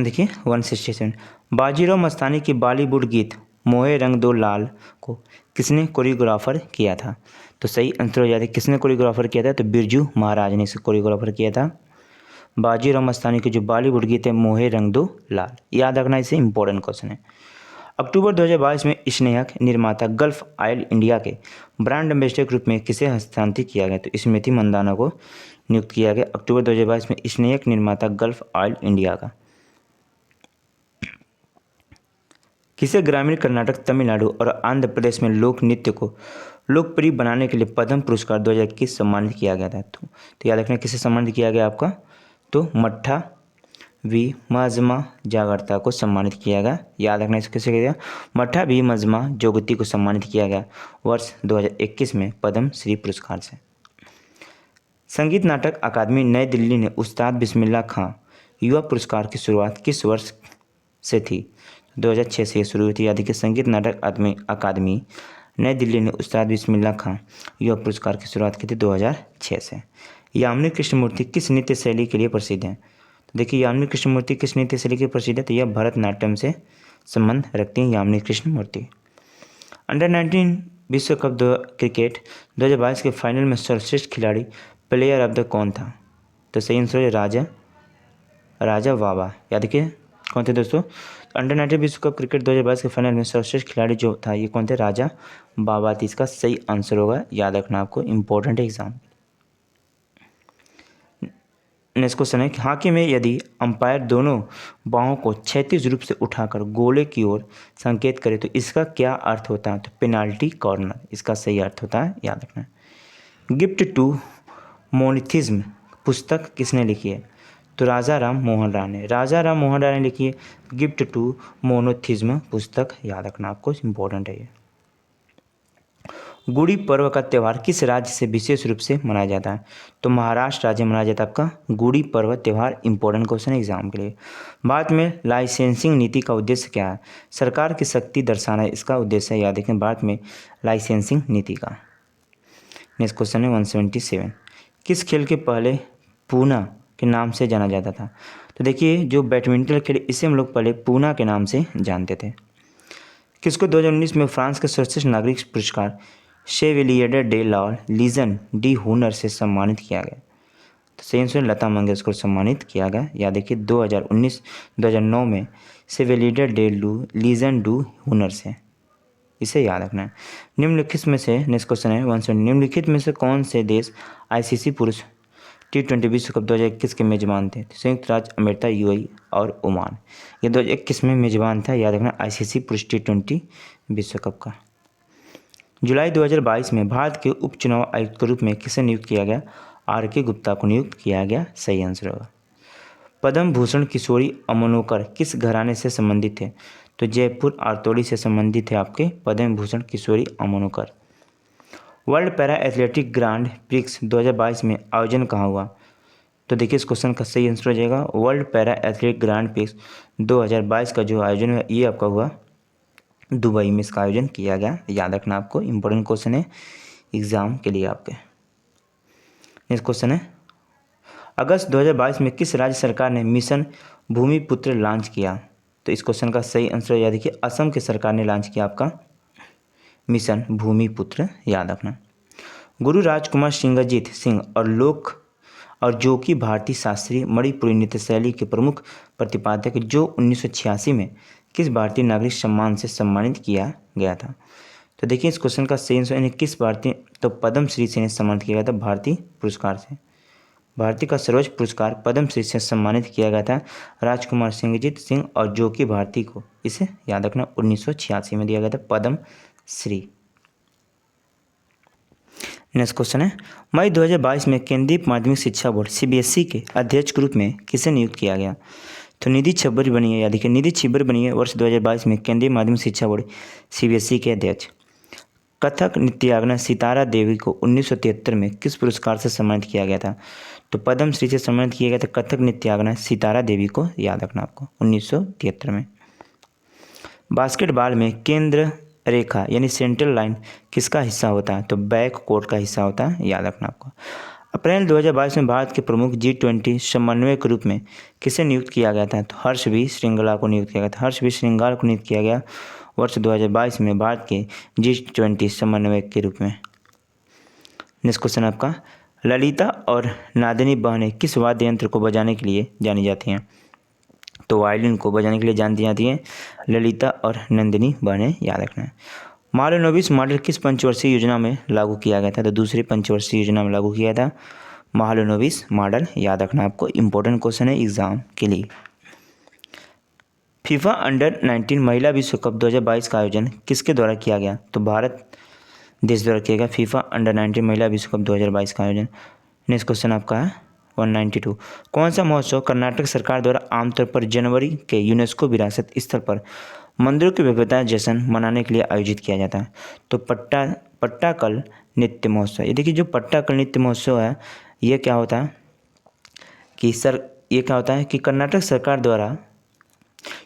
देखिए, 167। बाजीराव मस्तानी की बॉलीवुड गीत मोहे रंग दो लाल को किसने कोरियोग्राफर किया था? तो सही आंसर हो जाता है, किसने कोरियोग्राफर किया था? तो बिरजू महाराज ने इसे कोरियोग्राफर किया था। बाजीराव मस्तानी की जो बॉलीवुड गीत है मोहे रंग दो लाल, याद रखना, इसे इंपॉर्टेंट क्वेश्चन है। अक्टूबर 2022 में स्नेहक निर्माता गल्फ ऑयल इंडिया के ब्रांड एम्बेसडर के रूप में किसे हस्तांतरित किया गया? तो स्मृति मंदाना को नियुक्त किया गया अक्टूबर 2022 में स्नेहक निर्माता गल्फ ऑयल इंडिया का। किसे ग्रामीण कर्नाटक, तमिलनाडु और आंध्र प्रदेश में लोक नृत्य को लोकप्रिय बनाने के लिए पद्म पुरस्कार 2021 सम्मानित किया गया था? तो याद रखना, किसे सम्मानित किया गया आपका? तो मट्ठा वी मजमा जागरता को सम्मानित किया गया, याद रखना, इसको कैसे किया गया? मट्ठा वी मजमा जोगती को सम्मानित किया गया वर्ष 2021 में पद्म श्री पुरस्कार से। संगीत नाटक अकादमी नई दिल्ली ने उस्ताद बिस्मिल्लाह खां युवा पुरस्कार की शुरुआत किस वर्ष से थी? 2006 से ये शुरू हुई थी। याद रखिए संगीत नाटक अकादमी नई दिल्ली ने उस्ताद बिस्मिल्लाह खां युवा पुरस्कार की शुरुआत की थी 2006 से। यामिनी कृष्णमूर्ति किस नृत्य शैली के लिए प्रसिद्ध हैं? तो देखिए यामिनी कृष्णमूर्ति किस नृत्य शैली के लिए प्रसिद्ध है? तो यह भरतनाट्यम से संबंध रखती हैं यामिनी कृष्णमूर्ति। अंडर 19 विश्व कप क्रिकेट 2022 के फाइनल में सर्वश्रेष्ठ खिलाड़ी प्लेयर ऑफ द कौन था? तो सही आंसर है राजा वाबा। याद रखिए कौन थे दोस्तों? अंडर 19 विश्व कप क्रिकेट 2022 के फाइनल में सर्वश्रेष्ठ खिलाड़ी जो था ये कौन थे? राजा बाबा थी। इसका सही आंसर होगा, याद रखना आपको, इंपॉर्टेंट एग्जाम। नेक्स्ट क्वेश्चन है कि हॉकी में यदि अंपायर दोनों बाहों को क्षैतिज रूप से उठाकर गोले की ओर संकेत करे तो इसका क्या अर्थ होता है? तो पेनाल्टी कॉर्नर इसका सही अर्थ होता है, याद रखना। गिफ्ट टू मोनिथिज्म पुस्तक किसने लिखी है? तो राजा राम मोहन राय ने लिखी है गिफ्ट टू मोनोथिज्म पुस्तक, याद रखना आपको, इंपॉर्टेंट है ये। गुड़ी पर्व का त्यौहार किस राज्य से विशेष रूप से मनाया जाता है? तो महाराष्ट्र राज्य मनाया जाता है आपका गुड़ी पर्व त्यौहार। इंपॉर्टेंट क्वेश्चन है एग्जाम के लिए। भारत में लाइसेंसिंग नीति का उद्देश्य क्या है? सरकार की शक्ति दर्शाना इसका उद्देश्य है, याद रखें, भारत में लाइसेंसिंग नीति का। नेक्स्ट क्वेश्चन है 177। किस खेल के पहले पूना के नाम से जाना जाता था? तो देखिए जो बैडमिंटन खेल इसे हम लोग पहले पूना के नाम से जानते थे। किसको 2019 में फ्रांस के सर्वश्रेष्ठ नागरिक पुरस्कार Chevalier de la Légion d'honneur से सम्मानित किया गया? तो सही आंसर लता मंगेशकर को सम्मानित किया गया। याद देखिए 2009 में शेवेलियर डे लीजन डू हुनर से, इसे याद रखना है। निम्नलिखित में से नेक्स्ट क्वेश्चन है 170। निम्नलिखित में से कौन से देश आईसीसी पुरुष T20 विश्व कप 2021 के मेजबान थे? संयुक्त राज्य अमेरिका, यूएई और ओमान। ये 2021 में मेजबान था, याद रखना, आईसीसी पुरुष T20 विश्व कप का। जुलाई 2022 में भारत के उपचुनाव आयुक्त के रूप में किसे नियुक्त किया गया? RK गुप्ता को नियुक्त किया गया, सही आंसर होगा। पद्म भूषण किशोरी अमनोकर किस घराने से संबंधित थे? तो जयपुर आरतौड़ी से संबंधित है आपके Padma Bhushan Kishori Amonkar. World para athletic grand prix 2022 में आयोजन कहाँ हुआ? तो देखिए इस क्वेश्चन का सही आंसर हो जाएगा world para athletic grand prix 2022 का जो आयोजन है ये आपका हुआ दुबई में, इसका आयोजन किया गया, याद रखना आपको, इंपॉर्टेंट क्वेश्चन है एग्जाम के लिए आपके। नेक्स्ट क्वेश्चन है अगस्त 2022 में किस राज्य सरकार ने मिशन भूमिपुत्र लॉन्च किया? तो इस क्वेश्चन का सही आंसर याद रखिए असम की सरकार ने लॉन्च किया आपका मिशन भूमिपुत्र, याद रखना। गुरु राजकुमार सिंगजीत सिंह और जोकी भारती शास्त्रीय मणिपुरी नृत्य शैली के प्रमुख प्रतिपादक जो 1986 में किस भारतीय नागरिक सम्मान से सम्मानित किया गया था? तो देखिए इस क्वेश्चन का सही आंसर किस भारतीय, तो पद्म श्री से सम्मानित किया गया था, भारतीय पुरस्कार से। भारतीय का सर्वोच्च पुरस्कार पद्म श्री से सम्मानित किया गया था राजकुमार सिंगजीत सिंह और जोकी भारती को, इसे याद रखना 1986 में दिया गया था पद्म श्री। नेक्स्ट क्वेश्चन है मई 2022 में केंद्रीय माध्यमिक शिक्षा बोर्ड CBSE के अध्यक्ष के रूप में किसे नियुक्त किया गया? तो निधि छब्बर बनी है, याद रखिए निधि छिब्बर बनी है वर्ष 2022 में केंद्रीय माध्यमिक शिक्षा बोर्ड CBSE के अध्यक्ष। कथक नृत्यांगना सितारा देवी को 1973 में किस पुरस्कार से सम्मानित किया गया था? तो पद्म श्री से सम्मानित किया गया था कथक नृत्यांगना सितारा देवी को, याद रखना आपको, 1973 में। बास्केटबॉल में केंद्र रेखा यानी सेंट्रल लाइन किसका हिस्सा होता है? तो बैक कोर्ट का हिस्सा होता है, याद रखना आपको। अप्रैल 2022 में भारत के प्रमुख G20 समन्वयक के रूप में किसे नियुक्त किया गया था? तो हर्ष बी श्रृंगला को नियुक्त किया गया था, हर्ष बी श्रृंगाल को नियुक्त किया गया वर्ष 2022 में भारत के G20 समन्वयक के रूप में। नेक्स्ट क्वेश्चन आपका ललिता और नादिनी बहनें किस वाद्य यंत्र को बजाने के लिए जानी जाती हैं? तो वायलिन को बजाने के लिए जानती जाती हैं ललिता और नंदिनी बहनें, याद रखना है। महालनोबिस मॉडल किस पंचवर्षीय योजना में लागू किया गया था? तो दूसरी पंचवर्षीय योजना में लागू किया था महालनोबिस मॉडल, याद रखना आपको, इंपॉर्टेंट क्वेश्चन है एग्जाम के लिए। फीफा अंडर 19 महिला विश्व कप 2022 का आयोजन किसके द्वारा किया गया? तो भारत देश द्वारा किया गया फीफा अंडर 19 महिला विश्व कप 2022 का आयोजन। नेक्स्ट क्वेश्चन आपका है 192। कौन सा महोत्सव कर्नाटक सरकार द्वारा आमतौर पर जनवरी के यूनेस्को विरासत स्थल पर मंदिरों की विविधता जश्न मनाने के लिए आयोजित किया जाता है? तो पट्टाकल नृत्य महोत्सव। ये देखिए जो पट्टाकल नृत्य महोत्सव है ये क्या होता है कि कर्नाटक सरकार द्वारा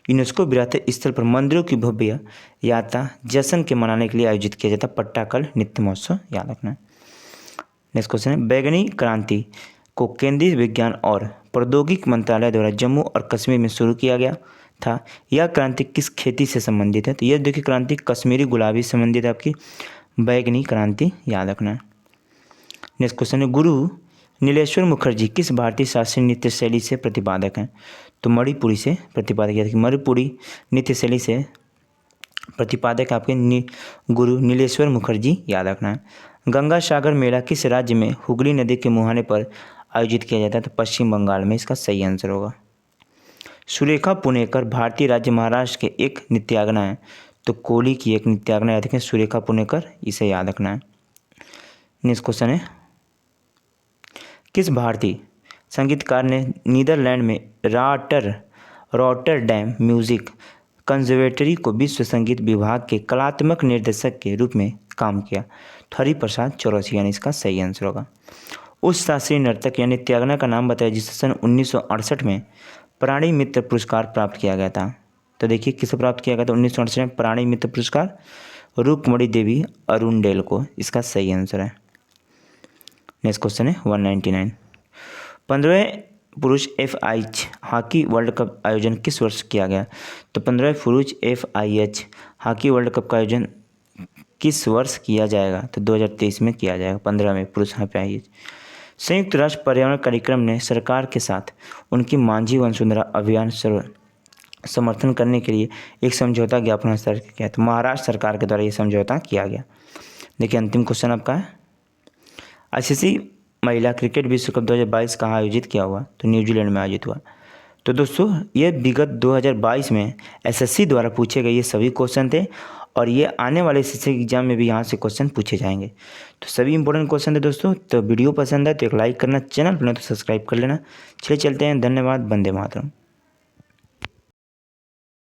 यूनेस्को विरासत स्थल पर मंदिरों की भव्य यात्रा जश्न के मनाने के लिए आयोजित किया जाता है पट्टाकल नृत्य महोत्सव, याद रखना। नेक्स्ट क्वेश्चन है, बैगनी क्रांति को केंद्रीय विज्ञान और प्रौद्योगिकी मंत्रालय द्वारा जम्मू और कश्मीर में शुरू किया गया था। यह क्रांति किस खेती से संबंधित है? तो यह देखिए क्रांति कश्मीरी गुलाबी से संबंधित है आपकी बैगनी क्रांति, याद रखना। नेक्स्ट क्वेश्चन है, गुरु नीलेश्वर मुखर्जी किस भारतीय शास्त्रीय नृत्य शैली से प्रतिपादक हैं? तो मणिपुरी से प्रतिपादक है। मणिपुरी नृत्य शैली से प्रतिपादक आपके गुरु नीलेश्वर मुखर्जी, याद रखना है। गंगा सागर मेला किस राज्य में हुगली नदी के मुहाने पर आयोजित किया जाता है? तो पश्चिम बंगाल में इसका सही आंसर होगा। सुरेखा पुणेकर भारतीय राज्य महाराष्ट्र के एक नृत्यांगना है। तो कोली की एक नृत्यांगना याद रखें, सुरेखा पुणेकर, इसे याद रखना है। नेक्स्ट क्वेश्चन है, किस भारतीय संगीतकार ने नीदरलैंड में रॉटरडैम म्यूजिक कंजर्वेटरी को विश्व संगीत विभाग के कलात्मक निर्देशक के रूप में काम किया? तो हरिप्रसाद चौरसिया, यानी इसका सही आंसर होगा। उस शास्त्रीय नर्तक या नृत्यांगना का नाम बताया जिसे सन 1968 में प्राणी मित्र पुरस्कार प्राप्त किया गया था? तो देखिए किसे प्राप्त किया गया था 1968 में प्राणी मित्र पुरस्कार? रूपमणि देवी अरुणडेल को, इसका सही आंसर है। नेक्स्ट क्वेश्चन है 199, 15वें पुरुष FIH हॉकी वर्ल्ड कप आयोजन किस वर्ष किया गया? तो 15वें पुरुष FIH हॉकी वर्ल्ड कप का आयोजन किस वर्ष किया जाएगा? तो 2023 में किया जाएगा 15वें पुरुष FIH। संयुक्त राष्ट्र पर्यावरण कार्यक्रम ने सरकार के साथ उनकी मांझी वसुंधरा अभियान समर्थन करने के लिए एक समझौता ज्ञापन हस्ताक्षर किया। तो महाराष्ट्र सरकार के द्वारा ये समझौता किया गया। देखिए अंतिम क्वेश्चन आपका है, ICC महिला क्रिकेट विश्व कप 2022 कहाँ आयोजित किया हुआ? तो न्यूजीलैंड में आयोजित हुआ। तो दोस्तों ये विगत 2022 में SSC द्वारा पूछे गए ये सभी क्वेश्चन थे और ये आने वाले SSC एग्जाम में भी यहाँ से क्वेश्चन पूछे जाएंगे। तो सभी इंपॉर्टेंट क्वेश्चन थे दोस्तों। तो वीडियो पसंद है तो एक लाइक करना, चैनल पर नहीं तो सब्सक्राइब कर लेना। चलिए चलते हैं, धन्यवाद, वंदे मातरम।